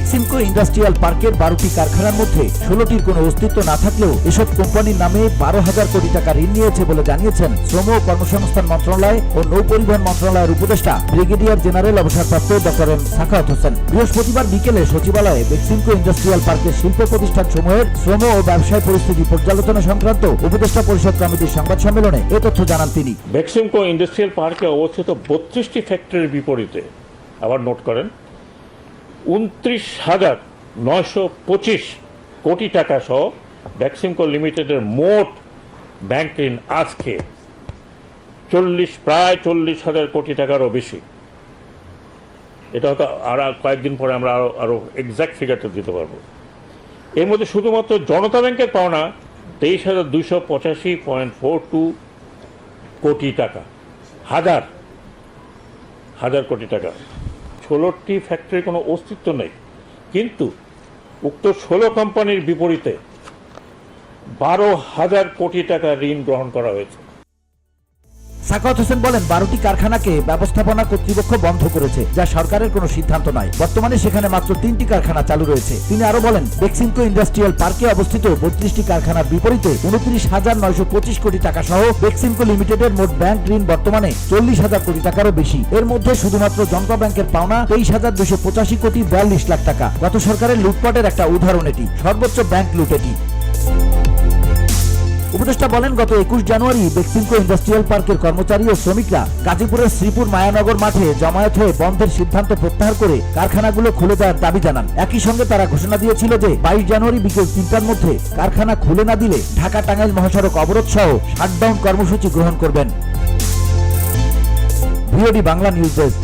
Beximco industrial পার্কের 12টি কারখানার মধ্যে 16টির কোনো অস্তিত্ব না থাকলেও এসব কোম্পানির নামে 12,000 কোটি টাকা ঋণ নিয়েছে বলে জানিয়েছেন শ্রম ও কর্মসংস্থান মন্ত্রণালয় ও নৌপরিবহন মন্ত্রণালয়ের উপদেষ্টা ব্রিগেডিয়ার জেনারেল অবসরপ্রাপ্ত ডক্টর এম সাখাওয়াত হোসেন। বৃহস্পতিবার বিকেলে সচিবালয়ে বেক্সিমকো ইন্ডাস্ট্রিয়াল পার্কের শিল্প প্রতিষ্ঠান সমূহের শ্রম ও ব্যবসায় পরিস্থিতি পর্যালোচনা সংক্রান্ত উপদেষ্টা পরিষদ কমিটির সংবাদ সম্মেলনে এ তথ্য জানান তিনি। বেক্সিমকো ইন্ডাস্ট্রিয়াল পার্কে অবস্থিত 32টি ফ্যাক্টরির বিপরীতে আবার নোট করেন 29,925 কোটি টাকা সহ বেক্সিমকো লিমিটেডের মোট ব্যাংক ঋণ আজকে প্রায় 40,000 কোটি টাকারও বেশি। এটা হয়তো আর কয়েকদিন পরে আমরা আরো এক্সাক্ট ফিগারটা দিতে পারবো। এর মধ্যে শুধুমাত্র জনতা ব্যাংকের পাওনা 23,285.42 কোটি টাকা, হাজার কোটি টাকা। 16টি ফ্যাক্টরির কোনো অস্তিত্ব নেই, কিন্তু উক্ত 16 কোম্পানির বিপরীতে 12,000 কোটি টাকা ঋণ গ্রহণ করা হয়েছে। সাখাওয়াত হোসেন বলেন 12টি কারখানাকে ব্যবস্থাপনা কর্তৃপক্ষ বন্ধ করেছে, যা সরকারের কোনো সিদ্ধান্ত নয়। বর্তমানে সেখানে মাত্র 3টি কারখানা চালু রয়েছে। তিনি আরো বলেন বেক্সিমকো ইন্ডাস্ট্রিয়াল পার্কে অবস্থিত 32টি কারখানার বিপরীতে 29,925 কোটি টাকা সহ বেক্সিমকো লিমিটেডের মোট ব্যাংক ঋণ বর্তমানে 40,000 কোটি টাকারও বেশি। এর মধ্যে শুধুমাত্র জনতা ব্যাংকের পাওনা 23,285 কোটি 42 লাখ টাকা। গত সরকারের লুটপাটের একটা উদাহরণ এটি, সর্বোচ্চ ব্যাংক লুট এটি। উপদেষ্টা বলেন গত 21 জানুয়ারি বেক্সিমকো ইন্ডাস্ট্রিয়াল পার্কের কর্মচারী ও শ্রমিকরা গাজীপুরের শ্রীপুর মায়ানগর মাঠে জমায়েত হয়ে বন্ধের সিদ্ধান্ত প্রত্যাহার করে কারখানাগুলো খুলে দেওয়ার দাবি জানান। একই সঙ্গে তারা ঘোষণা দিয়েছিল যে 22 জানুয়ারি বিকেল 3টার মধ্যে কারখানা খুলে না দিলে ঢাকা টাঙ্গাইল মহাসড়ক অবরোধ সহ শাটডাউন কর্মসূচি গ্রহণ করবেন। VOD Bangla news desk.